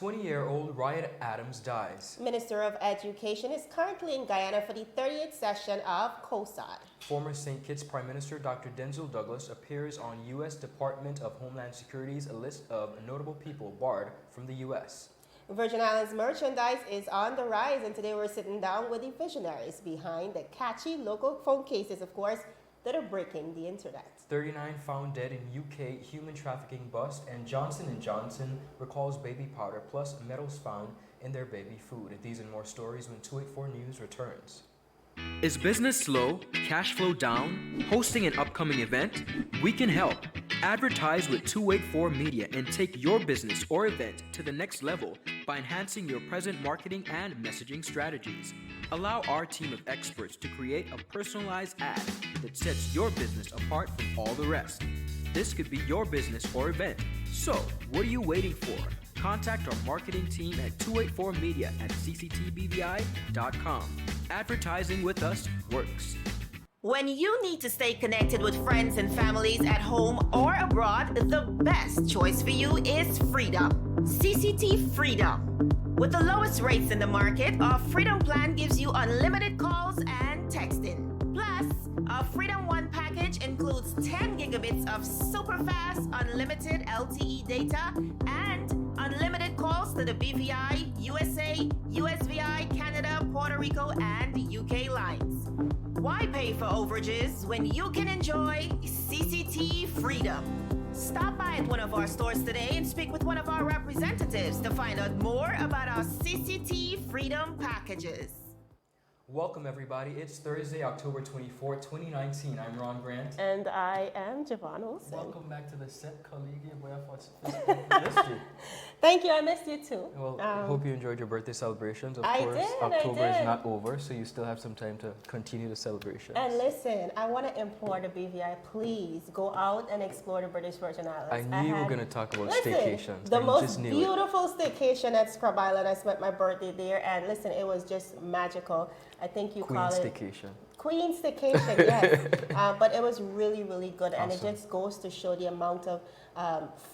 20-year-old Ryan Adams dies. Minister of Education is currently in Guyana for the 30th session of COSAD. Former St. Kitts Prime Minister Dr. Denzel Douglas appears on U.S. Department of Homeland Security's list of notable people barred from the U.S. Virgin Islands merchandise is on the rise, and today we're sitting down with the visionaries behind the catchy local phone cases, of course, that are breaking the internet. 39 found dead in UK human trafficking bust, and Johnson & Johnson recalls baby powder plus metals found in their baby food. These and more stories when 284 News returns. Is business slow? Cash flow down? Hosting an upcoming event? We can help. Advertise with 284 Media and take your business or event to the next level by enhancing your present marketing and messaging strategies. Allow our team of experts to create a personalized ad that sets your business apart from all the rest. This could be your business or event. So, what are you waiting for? Contact our marketing team at 284media@cctbvi.com. Advertising with us works. When you need to stay connected with friends and families at home or abroad, the best choice for you is Freedom. CCT Freedom. With the lowest rates in the market, our Freedom plan gives you unlimited calls and texting. Plus, our Freedom One package includes 10 gigabits of super fast, unlimited LTE data and unlimited calls to the BVI, USA, USVI, Canada, Puerto Rico, and UK lines. Why pay for overages when you can enjoy CCT Freedom? Stop by at one of our stores today and speak with one of our representatives to find out more about our CCT Freedom packages. Welcome everybody. It's Thursday, October 24, 2019. I'm Ron Grant. And I am Javon Olsen. Welcome back to the set, colleague. Missed you. Thank you, I missed you too. Well, I hope you enjoyed your birthday celebrations. Of I course, did, October I is did. not over, so you still have some time to continue the celebrations. And listen, I want to implore the BVI, please go out and explore the British Virgin Islands. I knew you were going to talk about staycations. The I most just knew beautiful staycation at Scrub Island. I spent my birthday there, and listen, it was just magical. I think you Queen call it staycation. Queen staycation, yes. But it was really, really good, and Awesome. it just goes to show the amount of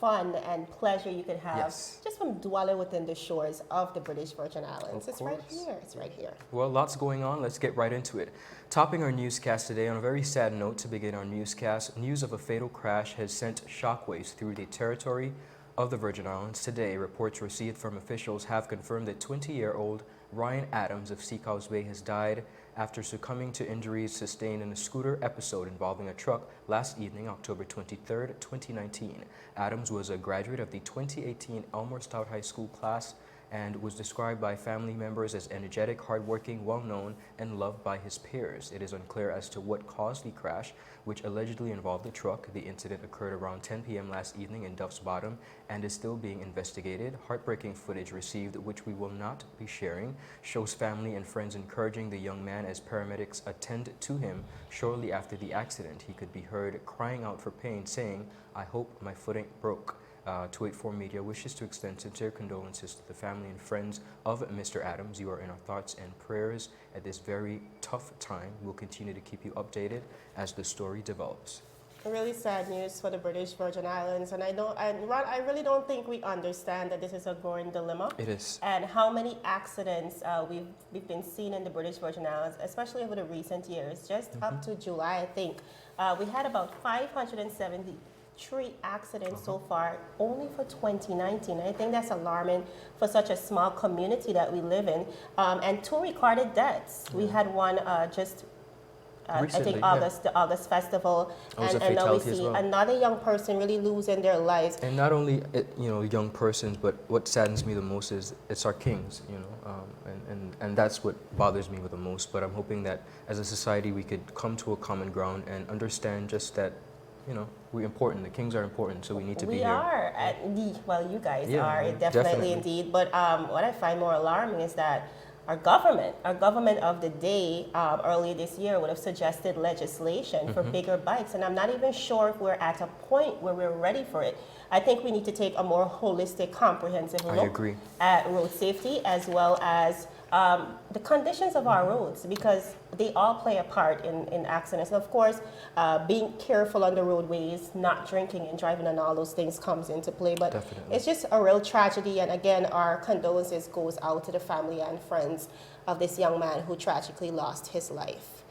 fun and pleasure you can have Yes. just from dwelling within the shores of the British Virgin Islands. Of It's right course. here. It's right here. Well, lots going on. Let's get right into it. Topping our newscast today on a very sad note to begin our newscast, news of a fatal crash has sent shockwaves through the territory of the Virgin Islands. Today, reports received from officials have confirmed that 20-year-old Ryan Adams of Seacoast Bay has died after succumbing to injuries sustained in a scooter episode involving a truck last evening, October 23, 2019. Adams was a graduate of the 2018 Elmore Stout High School class and was described by family members as energetic, hardworking, well-known, and loved by his peers. It is unclear as to what caused the crash, which allegedly involved the truck. The incident occurred around 10 p.m. last evening in Duff's Bottom and is still being investigated. Heartbreaking footage received, which we will not be sharing, shows family and friends encouraging the young man as paramedics attend to him. Shortly after the accident, he could be heard crying out for pain, saying, "I hope my foot ain't broke." 284 Media wishes to extend sincere condolences to the family and friends of Mr. Adams. You are in our thoughts and prayers at this very tough time. We'll continue to keep you updated as the story develops. Really sad news for the British Virgin Islands, and Ron, I really don't think we understand that this is a growing dilemma. It is. And how many accidents we've been seeing in the British Virgin Islands, especially over the recent years. Just up to July, I think, we had about 573 accidents so far, only for 2019. I think that's alarming for such a small community that we live in. And 2 recorded deaths. We had one just I Recently, think yeah. the August Festival, It was a and now we fatality as see well. another young person really losing their lives. And not only young persons, but what saddens me the most is it's our kings, and that's what bothers me the most. But I'm hoping that as a society we could come to a common ground and understand just that, we're important. The kings are important, so we need to be We here. are, well, you guys Yeah, are, yeah, definitely definitely. indeed. But what I find more alarming is that our government of the day earlier this year would have suggested legislation for bigger bikes, and I'm not even sure if we're at a point where we're ready for it. I think we need to take a more holistic, comprehensive I look agree. at road safety as well as the conditions of our roads, because they all play a part in accidents. And of course, being careful on the roadways, not drinking and driving, and all those things comes into play. But Definitely. it's just a real tragedy. And again, our condolences goes out to the family and friends of this young man who tragically lost his life.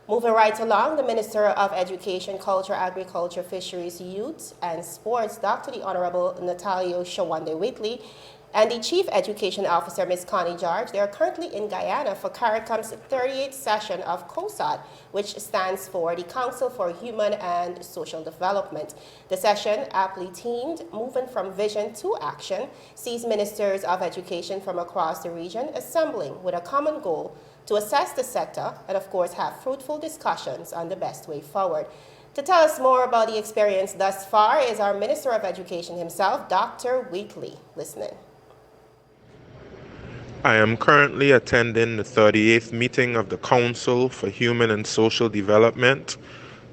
Moving right along, the Minister of Education, Culture, Agriculture, Fisheries, Youth, and Sports, Dr. the Honorable Natalio Shawande Whitley, and the Chief Education Officer, Ms. Connie George, they are currently in Guyana for CARICOM's 38th session of COSAD, which stands for the Council for Human and Social Development. The session, aptly themed, Moving from Vision to Action, sees ministers of education from across the region assembling with a common goal to assess the sector and, of course, have fruitful discussions on the best way forward. To tell us more about the experience thus far is our Minister of Education himself, Dr. Wheatley. Listening. I am currently attending the 38th meeting of the Council for Human and Social Development,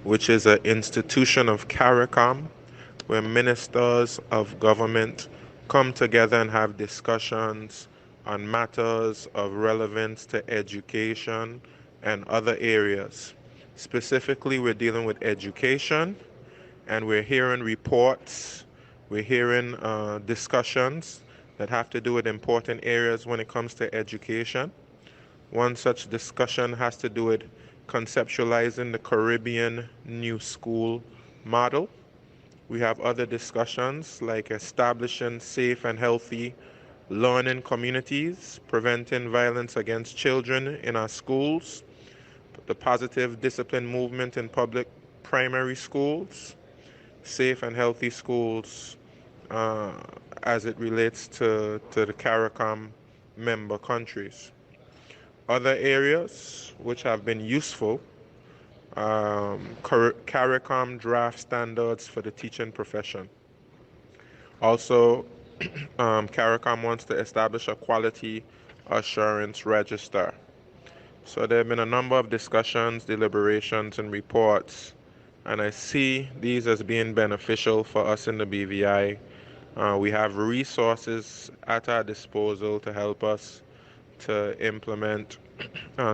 which is an institution of CARICOM, where ministers of government come together and have discussions on matters of relevance to education and other areas. Specifically, we're dealing with education, and we're hearing reports, we're hearing discussions that have to do with important areas when it comes to education. One such discussion has to do with conceptualizing the Caribbean New School model. We have other discussions like establishing safe and healthy learning communities, preventing violence against children in our schools, the positive discipline movement in public primary schools, safe and healthy schools as it relates to the CARICOM member countries. Other areas which have been useful, CARICOM draft standards for the teaching profession. Also, CARICOM wants to establish a quality assurance register. So there have been a number of discussions, deliberations, and reports, and I see these as being beneficial for us in the BVI. We have resources at our disposal to help us to implement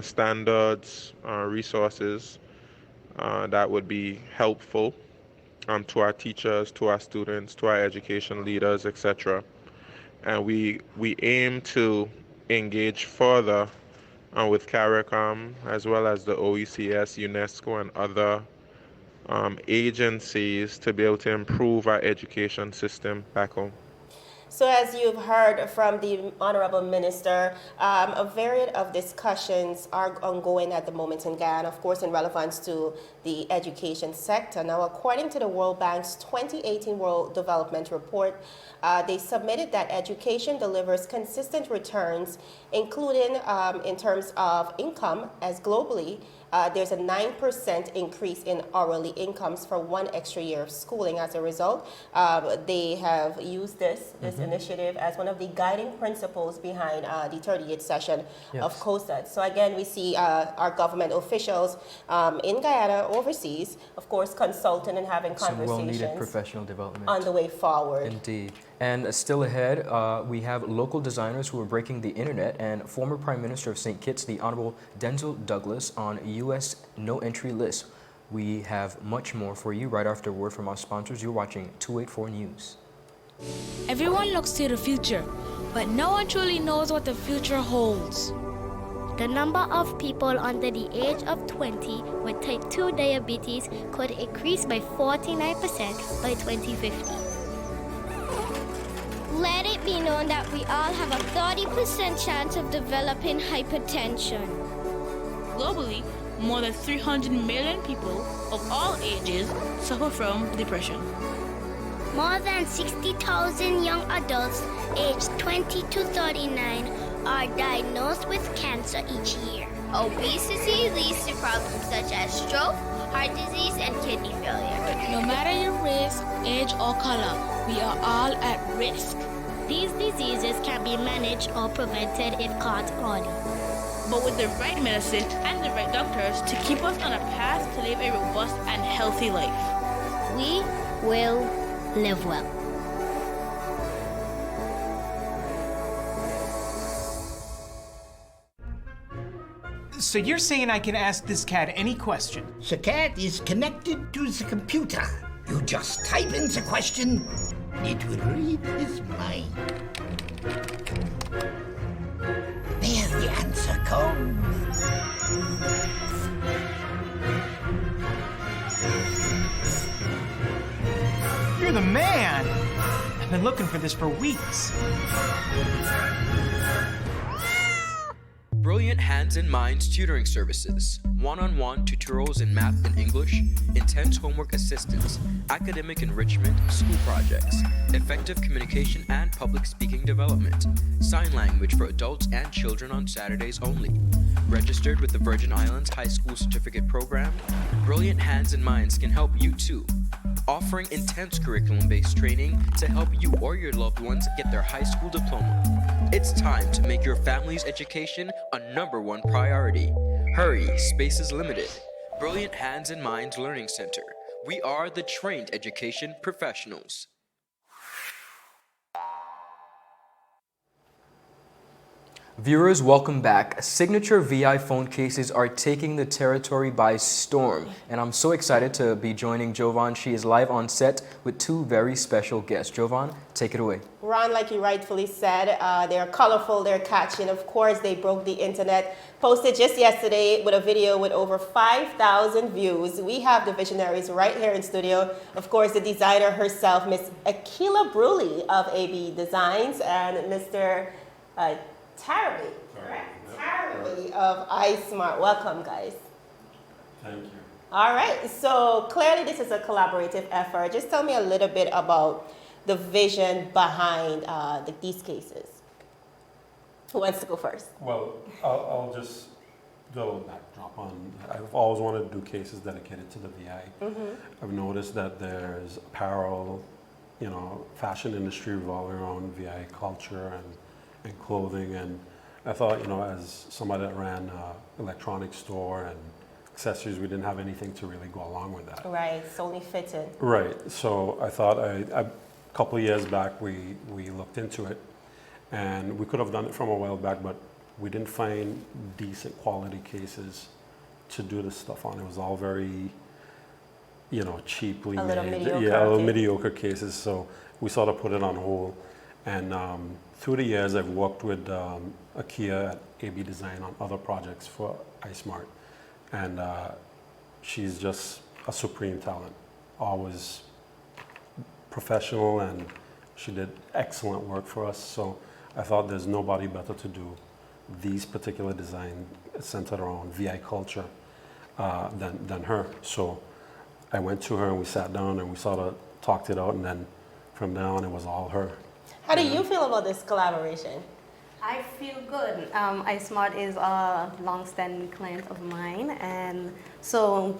standards, resources that would be helpful to our teachers, to our students, to our education leaders, etc. And we aim to engage further with CARICOM, as well as the OECS, UNESCO, and other agencies to be able to improve our education system back home. So as you've heard from the Honorable Minister, a variety of discussions are ongoing at the moment in Guyana, of course, in relevance to the education sector. Now, according to the World Bank's 2018 World Development Report, they submitted that education delivers consistent returns, including in terms of income, as globally, there's a 9% increase in hourly incomes for one extra year of schooling. As a result, they have used this initiative as one of the guiding principles behind the 38th session of COSAD. So again, we see our government officials in Guyana, overseas, of course, consulting and having Some conversations well-needed professional development. on the way forward. Indeed. And still ahead, we have local designers who are breaking the internet, and former Prime Minister of St. Kitts, the Honorable Denzel Douglas, on U.S. no-entry list. We have much more for you right after a word from our sponsors. You're watching 284 News. Everyone looks to the future, but no one truly knows what the future holds. The number of people under the age of 20 with type 2 diabetes could increase by 49% by 2050. Let it be known that we all have a 30% chance of developing hypertension. Globally, more than 300 million people of all ages suffer from depression. More than 60,000 young adults aged 20 to 39 are diagnosed with cancer each year. Obesity leads to problems such as stroke, heart disease, and kidney failure. No matter your race, age, or color, we are all at risk. These diseases can be managed or prevented if caught early. But with the right medicine and the right doctors to keep us on a path to live a robust and healthy life, We will live well. So you're saying I can ask this cat any question? The cat is connected to the computer. You just type in the question, it will read his mind. There the answer comes. You're the man! I've been looking for this for weeks. Brilliant Hands and Minds tutoring services, one-on-one tutorials in math and English, intense homework assistance, academic enrichment, school projects, effective communication and public speaking development, sign language for adults and children on Saturdays only. Registered with the Virgin Islands High School Certificate Program, Brilliant Hands and Minds can help you too. Offering intense curriculum-based training to help you or your loved ones get their high school diploma. It's time to make your family's education a #1 priority. Hurry, space is limited. Brilliant Hands and Minds Learning Center. We are the trained education professionals. Viewers, welcome back. Signature VI phone cases are taking the territory by storm, and I'm so excited to be joining Jovan. She is live on set with two very special guests. Jovan, take it away. Ron, like you rightfully said, they're colorful, they're catchy, and of course they broke the internet. Posted just yesterday with a video with over 5,000 views. We have the visionaries right here in studio. Of course, the designer herself, Miss Akila Bruley of AB Designs, and Mr. Tarabay, correct? Tarabay of iSmart. Welcome, guys. Thank you. All right, so clearly this is a collaborative effort. Just tell me a little bit about the vision behind these cases. Who wants to go first? Well, I'll just do a little backdrop on. I've always wanted to do cases dedicated to the VI. I've noticed that there's apparel, fashion industry revolving around VI culture and clothing, and I thought, as somebody that ran an electronics store and accessories, we didn't have anything to really go along with that. Right, it's only fitted. Right, so I thought a couple of years back we looked into it, and we could have done it from a while back, but we didn't find decent quality cases to do this stuff on. It was all very, cheaply made. Mediocre. A little mediocre cases, so we sort of put it on hold. And through the years, I've worked with Akia at AB Design on other projects for iSmart. And she's just a supreme talent, always professional, and she did excellent work for us. So I thought there's nobody better to do these particular design centered around VI culture than her. So I went to her and we sat down and we sort of talked it out, and then from there on it was all her. How do you feel about this collaboration? I feel good. iSmart is a long-standing client of mine, and so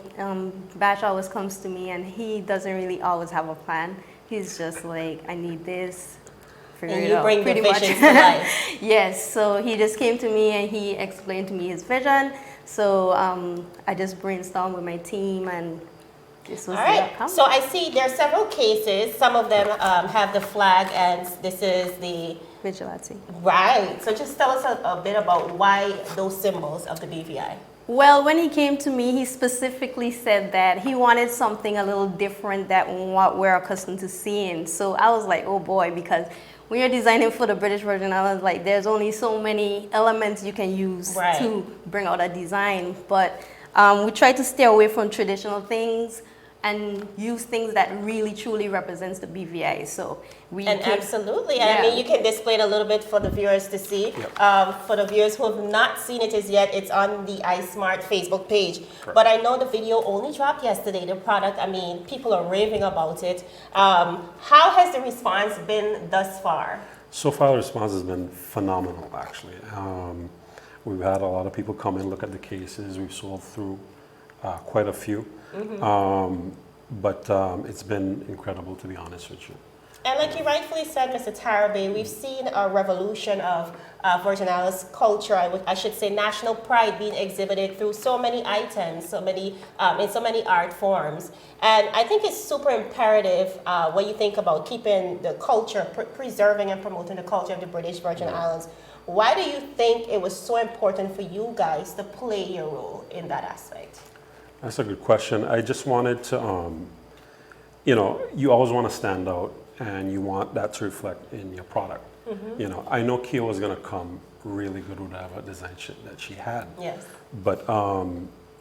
Batch always comes to me, and he doesn't really always have a plan. He's just like, I need this. And you bring the vision to life. Yes, so he just came to me and he explained to me his vision. So I just brainstormed with my team, and this was the outcome. So I see there are several cases. Some of them have the flag, and this is the Vigilante. Right. So just tell us a bit about why those symbols of the BVI. Well, when he came to me, he specifically said that he wanted something a little different than what we're accustomed to seeing. So I was like, oh boy, because when you're designing for the British Virgin Islands, like there's only so many elements you can use to bring out a design. But we try to stay away from traditional things and use things that really truly represents the BVI. So absolutely. I mean, you can display it a little bit for the viewers to see. For the viewers who have not seen it as yet, it's on the iSmart Facebook page. Correct. But I know the video only dropped yesterday. The product, I mean, people are raving about it. How has the response been thus far? So far, the response has been phenomenal, actually. We've had a lot of people come in, look at the cases. We've sold through quite a few. But it's been incredible, to be honest with you. And like you rightfully said, Mr. Tarabay, we've seen a revolution of Virgin Islands culture, I should say national pride being exhibited through so many items, in so many art forms. And I think it's super imperative when you think about keeping the culture, preserving and promoting the culture of the British Virgin Islands. Why do you think it was so important for you guys to play your role in that aspect? That's a good question. I just wanted to, you always want to stand out and you want that to reflect in your product. I know Kia was going to come really good with whatever design that she had. Yes. But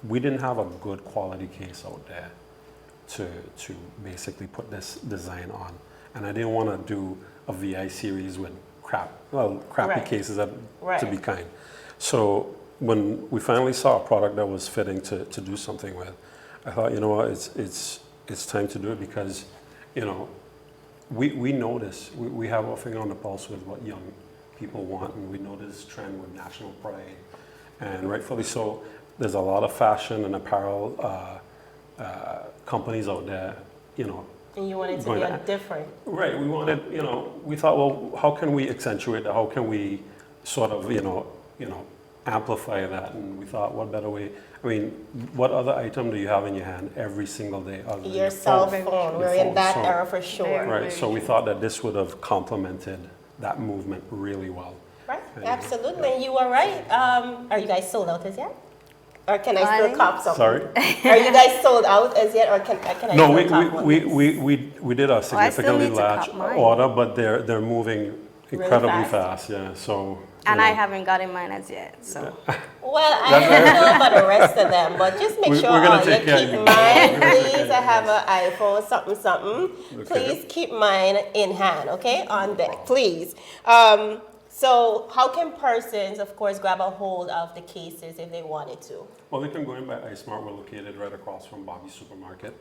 we didn't have a good quality case out there to basically put this design on. And I didn't want to do a VI series with crappy cases, to be kind. So when we finally saw a product that was fitting to do something with, I thought, you know what, it's time to do it because, we know this. We have our finger on the pulse with what young people want, and we know this trend with national pride. And rightfully so, there's a lot of fashion and apparel companies out there, And you wanted to be different. Right, we wanted, we thought, well, how can we accentuate that? How can we sort of, amplify that? And we thought, what better way? I mean, what other item do you have in your hand every single day other than your cell phone? We're in that era for sure. Right, so we thought that this would have complemented that movement really well. Right, absolutely. And you were right. Are you guys sold out as yet? Or can I still cop something? Sorry? Are you guys sold out as yet, or can I still cop one? We did a significantly large order, but they're moving incredibly fast. Yeah. So. And I haven't gotten mine as yet. So. Well, I don't know about the rest of them, but just make sure you keep mine, please. I have an iPhone, something. Okay. Please keep mine in hand, okay, on deck, please. So how can persons, of course, grab a hold of the cases if they wanted to? Well, they can go in by iSmart. We're located right across from Bobby's Supermarket,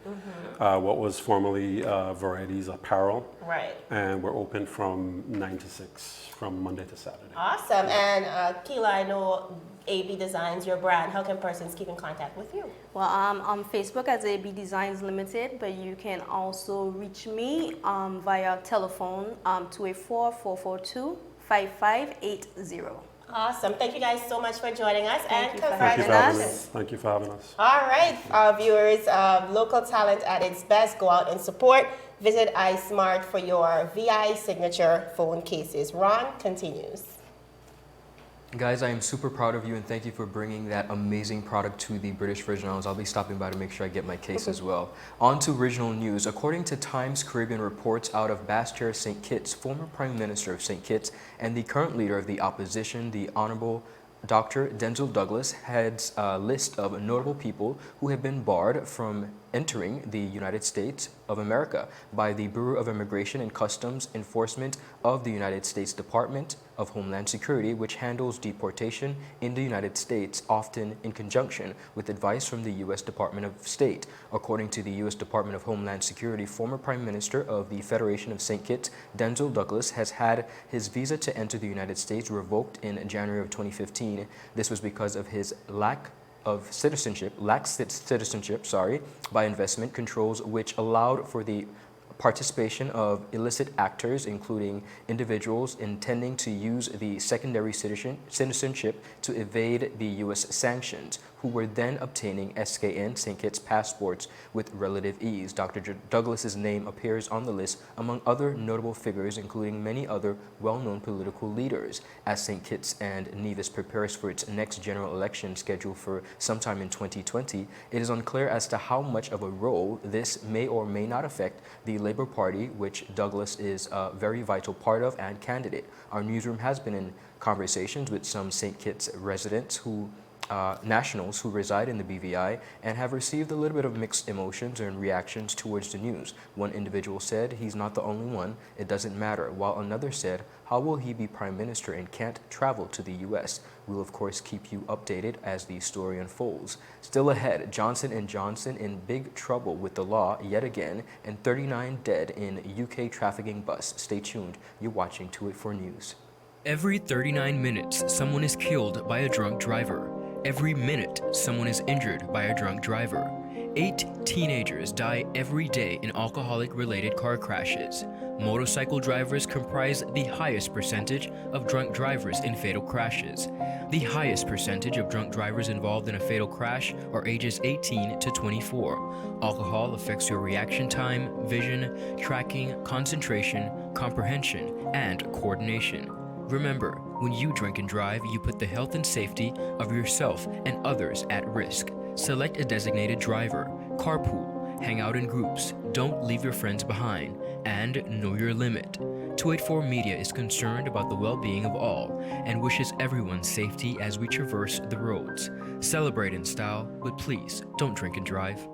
what was formerly Varieties Apparel. Right. And we're open from 9 to 6, from Monday to Saturday. Awesome. And Keila, I know AB Designs, your brand. How can persons keep in contact with you? Well, I'm on Facebook as AB Designs Limited, but you can also reach me via telephone 284-442-5580. Awesome. Thank you guys so much for joining us. Thank and you congratulations. Thank you for having us. All right, viewers, local talent at its best. Go out and support. Visit iSmart for your VI signature phone cases. Ron continues. Guys, I am super proud of you and thank you for bringing that amazing product to the British Virgin Islands. I'll be stopping by to make sure I get my case as well. On to regional news. According to Times Caribbean reports out of Basseterre St. Kitts, former Prime Minister of St. Kitts and the current leader of the opposition, the Honorable Dr. Denzil Douglas, heads a list of notable people who have been barred from entering the United States of America by the Bureau of Immigration and Customs Enforcement of the United States Department of Homeland Security, which handles deportation in the United States, often in conjunction with advice from the U.S. Department of State. According to the U.S. Department of Homeland Security, former Prime Minister of the Federation of St. Kitts, Denzil Douglas, has had his visa to enter the United States revoked in January of 2015. This was because of his lax citizenship by investment controls, which allowed for the participation of illicit actors, including individuals intending to use the secondary citizenship to evade the U.S. sanctions, who were then obtaining SKN St. Kitts passports with relative ease. Dr. Douglas's name appears on the list among other notable figures, including many other well-known political leaders. As St. Kitts and Nevis prepares for its next general election scheduled for sometime in 2020, it is unclear as to how much of a role this may or may not affect the Labour Party, which Douglas is a very vital part of and candidate. Our newsroom has been in conversations with some St. Kitts residents nationals who reside in the BVI and have received a little bit of mixed emotions and reactions towards the news. One individual said, "He's not the only one, it doesn't matter," while another said, "How will he be Prime Minister and can't travel to the U.S.? We'll of course keep you updated as the story unfolds." Still ahead, Johnson & Johnson in big trouble with the law yet again, and 39 dead in UK trafficking bust. Stay tuned, you're watching To It For News. Every 39 minutes, someone is killed by a drunk driver. Every minute, someone is injured by a drunk driver. 8 teenagers die every day in alcoholic-related car crashes. Motorcycle drivers comprise the highest percentage of drunk drivers in fatal crashes. The highest percentage of drunk drivers involved in a fatal crash are ages 18 to 24. Alcohol affects your reaction time, vision, tracking, concentration, comprehension, and coordination. Remember, when you drink and drive, you put the health and safety of yourself and others at risk. Select a designated driver, carpool, hang out in groups, don't leave your friends behind, and know your limit. 284 Media is concerned about the well-being of all and wishes everyone safety as we traverse the roads. Celebrate in style, but please don't drink and drive.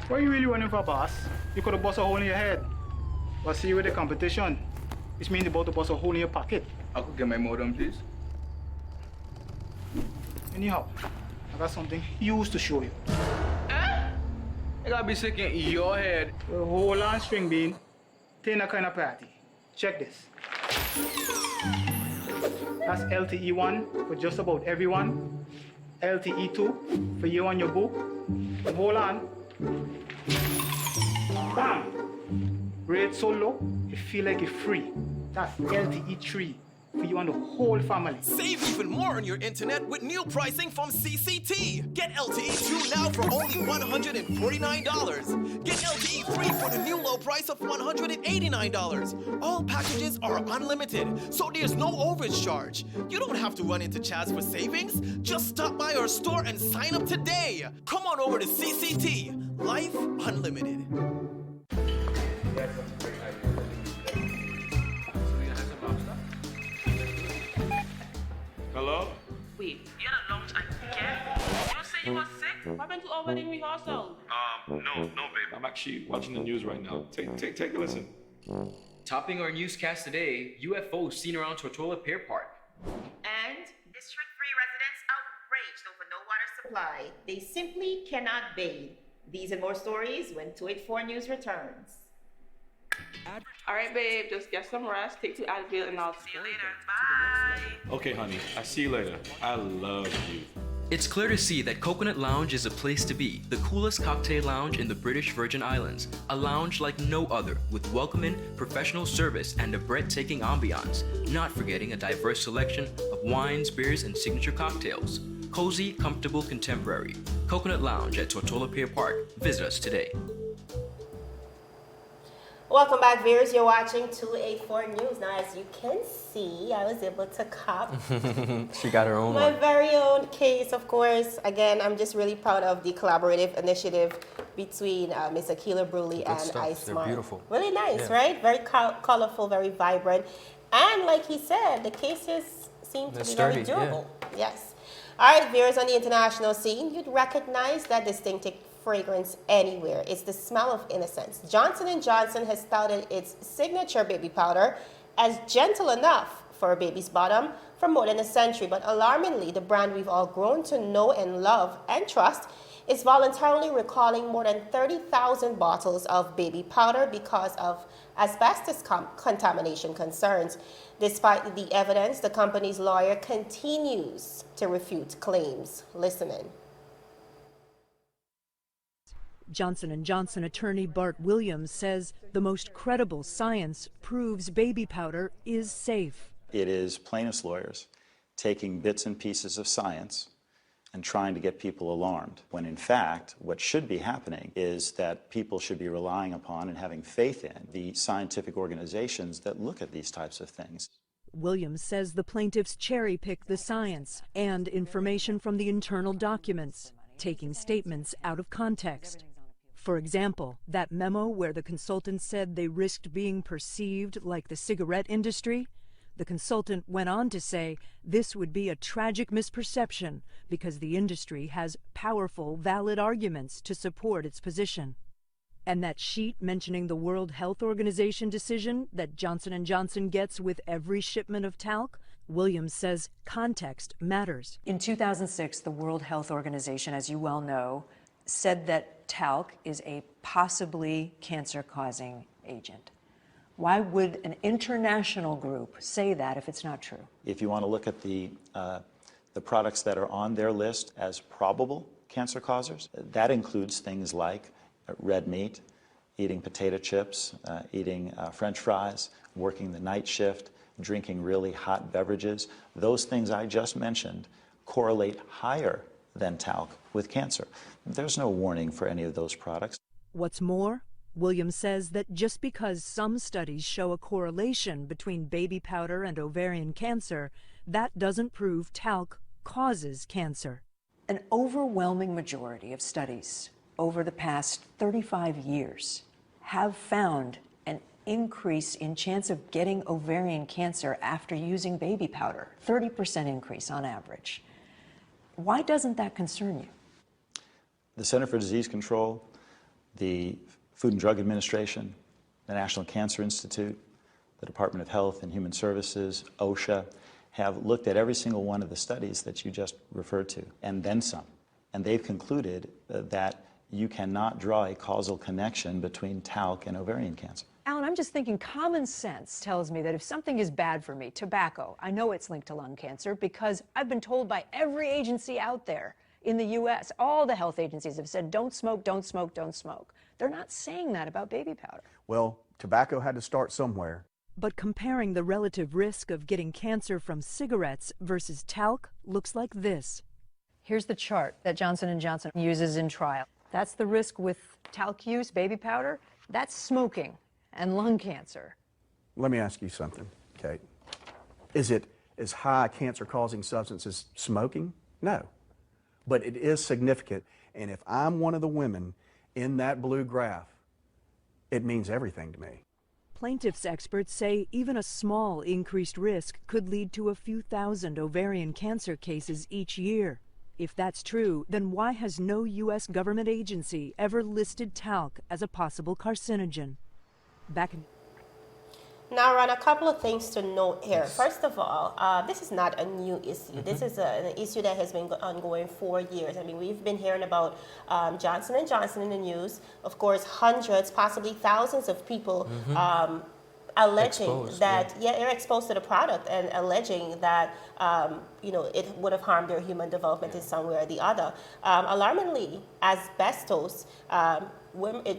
What are you really running for, boss? You could have bust a hole in your head. But see you with the competition. Which means you're about to bust a hole in your pocket. I could get my modem, please. Anyhow, I got something huge to show you. I gotta be sick in your head. Well, hold on, string bean. Tina kind of party. Check this. That's LTE1 for just about everyone. LTE2 for you and your boo. And hold on. Bam! Rate so low, you feel like you're free. That's LTE3 for you and the whole family. Save even more on your internet with new pricing from CCT. Get LTE 2 now for only $149. Get LTE 3 for the new low price of $189. All packages are unlimited, so there's no overage charge. You don't have to run into Chaz for savings. Just stop by our store and sign up today. Come on over to CCT. Life Unlimited. Hello? Wait, you had a long time. Yeah? You say you were sick? What happened to our wedding rehearsal? No, babe. I'm actually watching the news right now. Take a listen. Topping our newscast today, UFOs seen around Tortola Pier Park. And District 3 residents outraged over no water supply. They simply cannot bathe. These and more stories when 284 News returns. All right, babe, just get some rest, take 2 Advil, and I'll see you later. Bye. Okay, honey. I see you later. I love you. It's clear to see that Coconut Lounge is a place to be, the coolest cocktail lounge in the British Virgin Islands. A lounge like no other, with welcoming, professional service, and a breathtaking ambiance. Not forgetting a diverse selection of wines, beers, and signature cocktails. Cozy, comfortable, contemporary. Coconut Lounge at Tortola Pier Park. Visit us today. Welcome back, viewers. You're watching 284 News. Now, as you can see, I was able to cop She got her own my one. very own case, of course. Again, I'm just really proud of the collaborative initiative between Ms. Akila Bruley and stuff. They're iSmart. beautiful. Really nice, Yeah. right? Very colorful, very vibrant. And like he said, the cases seem to They're be sturdy, very durable. Yes. All right, viewers, on the international scene, you'd recognize that distinctive fragrance anywhere. It's the smell of innocence. Johnson & Johnson has touted its signature baby powder as gentle enough for a baby's bottom for more than a century. But alarmingly, the brand we've all grown to know and love and trust is voluntarily recalling more than 30,000 bottles of baby powder because of asbestos contamination concerns. Despite the evidence, the company's lawyer continues to refute claims. Listen in. Johnson & Johnson attorney Bart Williams says the most credible science proves baby powder is safe. It is plaintiff's lawyers taking bits and pieces of science and trying to get people alarmed, when in fact what should be happening is that people should be relying upon and having faith in the scientific organizations that look at these types of things. Williams says the plaintiffs cherry-pick the science and information from the internal documents, taking statements out of context. For example, that memo where the consultant said they risked being perceived like the cigarette industry, the consultant went on to say this would be a tragic misperception because the industry has powerful, valid arguments to support its position. And that sheet mentioning the World Health Organization decision that Johnson & Johnson gets with every shipment of talc, Williams says context matters. In 2006, the World Health Organization, as you well know, said that talc is a possibly cancer-causing agent. Why would an international group say that if it's not true? If you want to look at the products that are on their list as probable cancer causers, that includes things like red meat, eating potato chips, eating French fries, working the night shift, drinking really hot beverages, those things I just mentioned correlate higher than talc with cancer. There's no warning for any of those products. What's more, Williams says that just because some studies show a correlation between baby powder and ovarian cancer, that doesn't prove talc causes cancer. An overwhelming majority of studies over the past 35 years have found an increase in chance of getting ovarian cancer after using baby powder, 30% increase on average. Why doesn't that concern you? The Center for Disease Control, the Food and Drug Administration, the National Cancer Institute, the Department of Health and Human Services, OSHA, have looked at every single one of the studies that you just referred to, and then some. And they've concluded that you cannot draw a causal connection between talc and ovarian cancer. Alan, I'm just thinking common sense tells me that if something is bad for me, tobacco, I know it's linked to lung cancer because I've been told by every agency out there in the U.S., all the health agencies have said, don't smoke, don't smoke, don't smoke. They're not saying that about baby powder. Well, tobacco had to start somewhere. But comparing the relative risk of getting cancer from cigarettes versus talc looks like this. Here's the chart that Johnson & Johnson uses in trial. That's the risk with talc use, baby powder. That's smoking and lung cancer. Let me ask you something, Kate. Is it as high a cancer-causing substance as smoking? No. But it is significant, and if I'm one of the women in that blue graph, it means everything to me. Plaintiffs' experts say even a small increased risk could lead to a few thousand ovarian cancer cases each year. If that's true, then why has no U.S. government agency ever listed talc as a possible carcinogen? Now, Ron, a couple of things to note here. First of all, this is not a new issue. This is an issue that has been ongoing for years. I mean, we've been hearing about Johnson & Johnson in the news. Of course, hundreds, possibly thousands of people alleging they're exposed to the product and alleging that it would have harmed their human development in some way or the other. Alarmingly, asbestos.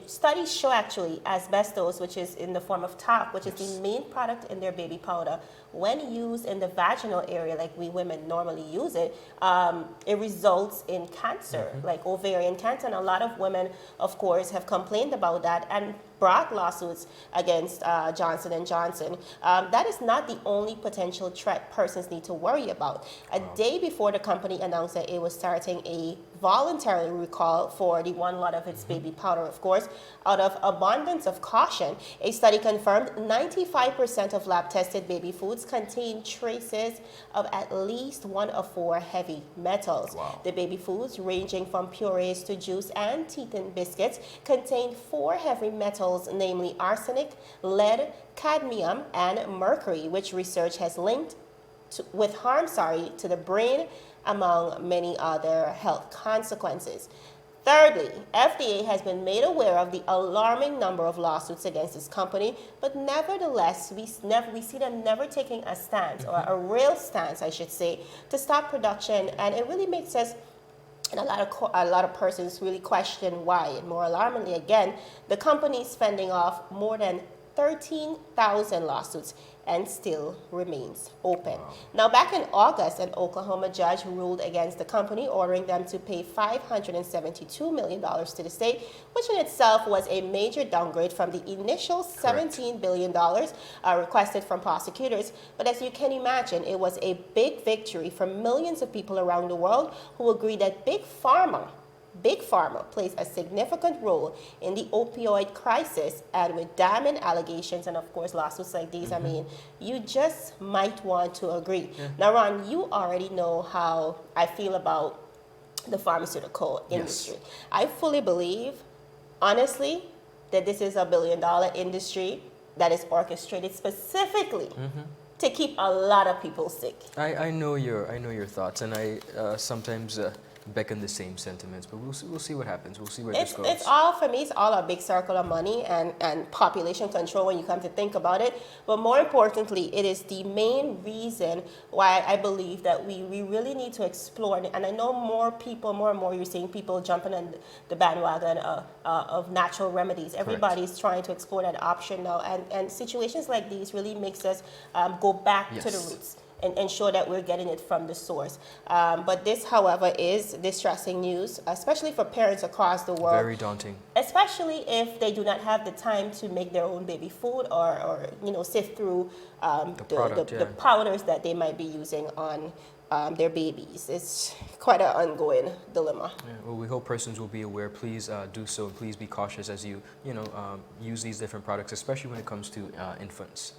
Studies show actually asbestos, which is in the form of talc, which is the main product in their baby powder, when used in the vaginal area like we women normally use it, it results in cancer, like ovarian cancer. And a lot of women, of course, have complained about that and brought lawsuits against Johnson & Johnson. That is not the only potential threat persons need to worry about. A day before the company announced that it was starting a voluntary recall for the one lot of its baby powder, of course, out of abundance of caution, a study confirmed 95% of lab-tested baby foods contain traces of at least one of 4 heavy metals. Wow. The baby foods, ranging from purees to juice and teeth-in biscuits, contain 4 heavy metals, namely arsenic, lead, cadmium, and mercury, which research has linked with harm to the brain, among many other health consequences. Thirdly, FDA has been made aware of the alarming number of lawsuits against this company, but nevertheless, we see them never taking a stance, or a real stance, I should say, to stop production. And it really makes us, and a lot of persons really question why. And more alarmingly, again, the company is fending off more than 13,000 lawsuits and still remains open. Wow. Now, back in August, an Oklahoma judge ruled against the company, ordering them to pay $572 million to the state, which in itself was a major downgrade from the initial $17 billion requested from prosecutors. But as you can imagine, it was a big victory for millions of people around the world who agree that Big Pharma plays a significant role in the opioid crisis, and with damning allegations and, of course, lawsuits like these, I mean, you just might want to agree. Yeah. Now, Ron, you already know how I feel about the pharmaceutical industry. Yes. I fully believe, honestly, that this is $1 billion industry that is orchestrated specifically to keep a lot of people sick. I know your thoughts, and I sometimes beckon the same sentiments. But we'll see what happens. We'll see where this goes. It's all, for me, it's all a big circle of money and population control when you come to think about it. But more importantly, it is the main reason why I believe that we really need to explore. And I know more and more you're seeing people jumping on the bandwagon of natural remedies. Everybody's trying to explore that option now. And situations like these really makes us go back to the roots and ensure that we're getting it from the source. But this, however, is distressing news, especially for parents across the world. Very daunting. Especially if they do not have the time to make their own baby food or sift through the powders that they might be using on their babies. It's quite an ongoing dilemma. Yeah, well, we hope persons will be aware. Please do so, and please be cautious as you use these different products, especially when it comes to infants.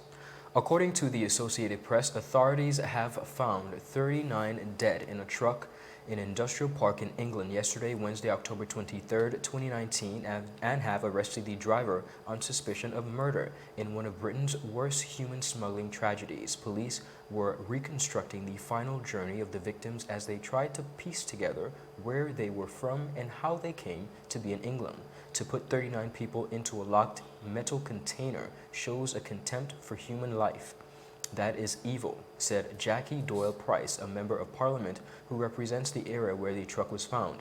According to the Associated Press, authorities have found 39 dead in a truck in an industrial park in England yesterday, Wednesday, October 23rd, 2019, and have arrested the driver on suspicion of murder in one of Britain's worst human smuggling tragedies. Police were reconstructing the final journey of the victims as they tried to piece together where they were from and how they came to be in England. To put 39 people into a locked metal container shows a contempt for human life. That is evil, said Jackie Doyle Price, a member of parliament who represents the area where the truck was found.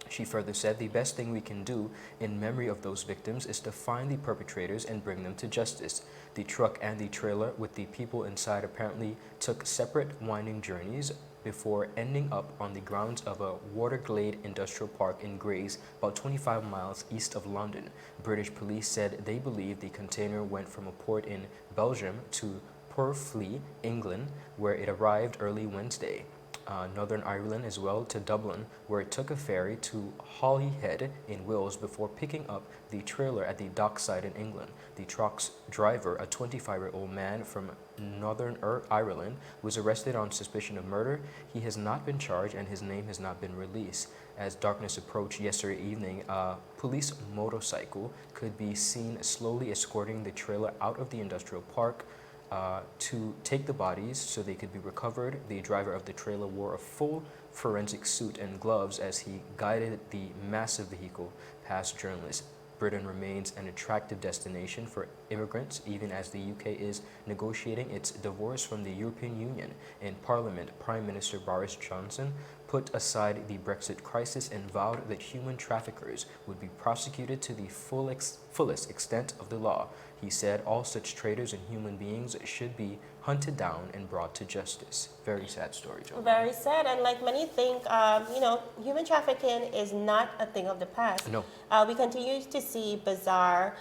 She further said the best thing we can do in memory of those victims is to find the perpetrators and bring them to justice. The truck and the trailer with the people inside apparently took separate winding journeys before ending up on the grounds of a Waterglade industrial park in Grays, about 25 miles east of London. British police said they believe the container went from a port in Belgium to Purfleet, England, where it arrived early Wednesday. Northern Ireland as well to Dublin, where it took a ferry to Holyhead in Wales before picking up the trailer at the dockside in England. The truck's driver, a 25-year-old man from Northern Ireland, was arrested on suspicion of murder. He has not been charged and his name has not been released. As darkness approached yesterday evening, a police motorcycle could be seen slowly escorting the trailer out of the industrial park to take the bodies so they could be recovered. The driver of the trailer wore a full forensic suit and gloves as he guided the massive vehicle past journalists. Britain remains an attractive destination for immigrants, even as the UK is negotiating its divorce from the European Union. In Parliament, Prime Minister Boris Johnson put aside the Brexit crisis and vowed that human traffickers would be prosecuted to the fullest extent of the law. He said all such traitors and human beings should be hunted down and brought to justice. Very sad story, John. Very sad, and like many think, human trafficking is not a thing of the past. No. We continue to see bizarre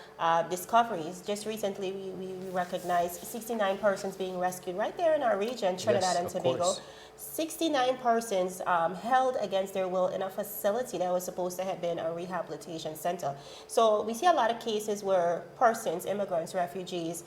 discoveries. Just recently, we recognized 69 persons being rescued right there in our region, Trinidad and Tobago. Course. 69 persons held against their will in a facility that was supposed to have been a rehabilitation center. So we see a lot of cases where persons, immigrants, refugees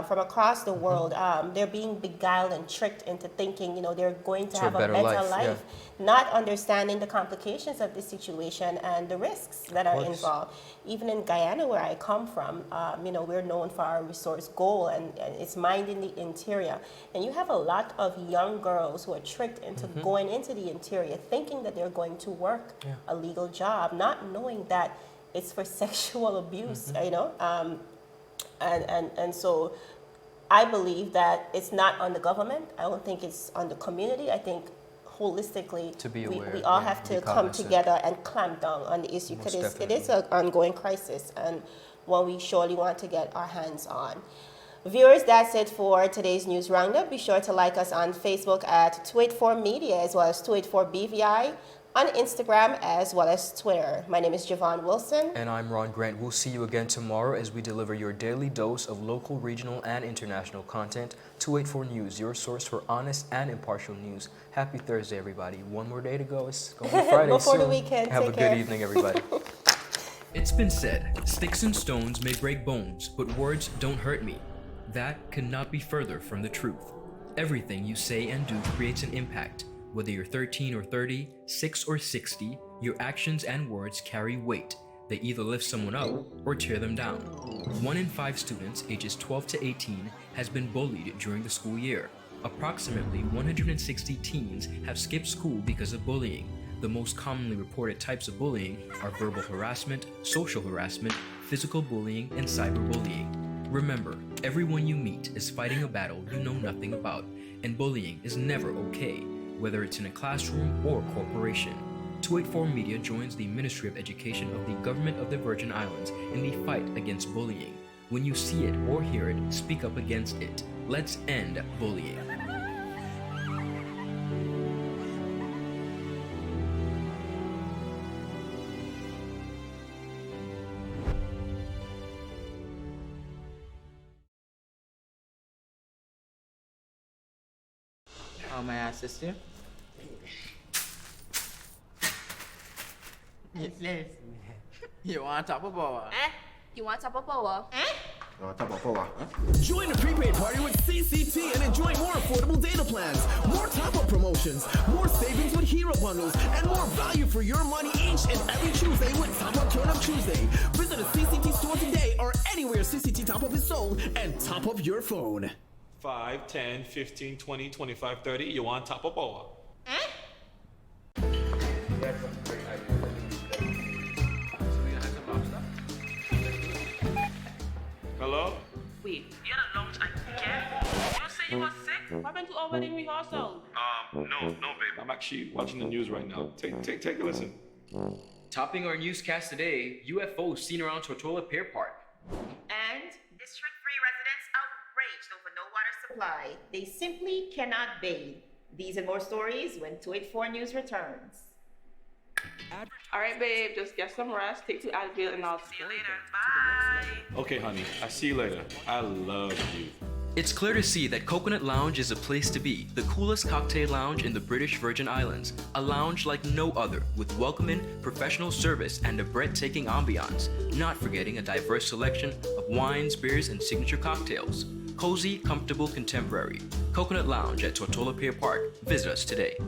from across the world, they're being beguiled and tricked into thinking, they're going to have a better life, not understanding the complications of the situation and the risks that are involved. Even in Guyana, where I come from, we're known for our resource gold, and it's mined in the interior. And you have a lot of young girls who are tricked into going into the interior, thinking that they're going to work a legal job, not knowing that it's for sexual abuse, and so I believe that it's not on the government. I don't think it's on the community. I think holistically, to be aware, we all have to come together and clamp down on the issue, because it is an ongoing crisis and one we surely want to get our hands on. Viewers, that's it for today's News Roundup. Be sure to like us on Facebook at 284 Media, as well as 284 BVI, on Instagram as well as Twitter. My name is Javon Wilson. And I'm Ron Grant. We'll see you again tomorrow as we deliver your daily dose of local, regional, and international content. 284 News, your source for honest and impartial news. Happy Thursday, everybody. One more day to go. It's going to be Friday Before soon. the weekend. Have a good evening, everybody. It's been said, sticks and stones may break bones, but words don't hurt me. That could not be further from the truth. Everything you say and do creates an impact. Whether you're 13 or 30, 6 or 60, your actions and words carry weight. They either lift someone up or tear them down. 1 in 5 students ages 12 to 18 has been bullied during the school year. Approximately 160 teens have skipped school because of bullying. The most commonly reported types of bullying are verbal harassment, social harassment, physical bullying, and cyberbullying. Remember, everyone you meet is fighting a battle you know nothing about, and bullying is never okay, whether it's in a classroom or corporation. 284 Media joins the Ministry of Education of the Government of the Virgin Islands in the fight against bullying. When you see it or hear it, speak up against it. Let's end bullying. How may I assist you? Yes. You want top of power? You want top of power? Join the prepaid party with CCT and enjoy more affordable data plans, more top-up promotions, more savings with hero bundles, and more value for your money each and every Tuesday with Top Up Turn Up Tuesday. Visit a CCT store today or anywhere CCT Top Up is sold and top up your phone. 5, 10, 15, 20, 25, 30. You want top of power? Hello? Wait, you had a lunch and care? You say you were sick? What happened to our wedding rehearsal? No, babe. I'm actually watching the news right now. Take a listen. Topping our newscast today, UFOs seen around Tortola Pier Park. And District 3 residents outraged over no water supply. They simply cannot bathe. These and more stories when 284 News returns. All right, babe, just get some rest, take 2 Advil, and I'll see you later. Bye. Okay, honey. I see you later. I love you. It's clear to see that Coconut Lounge is a place to be, the coolest cocktail lounge in the British Virgin Islands. A lounge like no other, with welcoming, professional service, and a breathtaking ambiance. Not forgetting a diverse selection of wines, beers, and signature cocktails. Cozy, comfortable, contemporary. Coconut Lounge at Tortola Pier Park. Visit us today.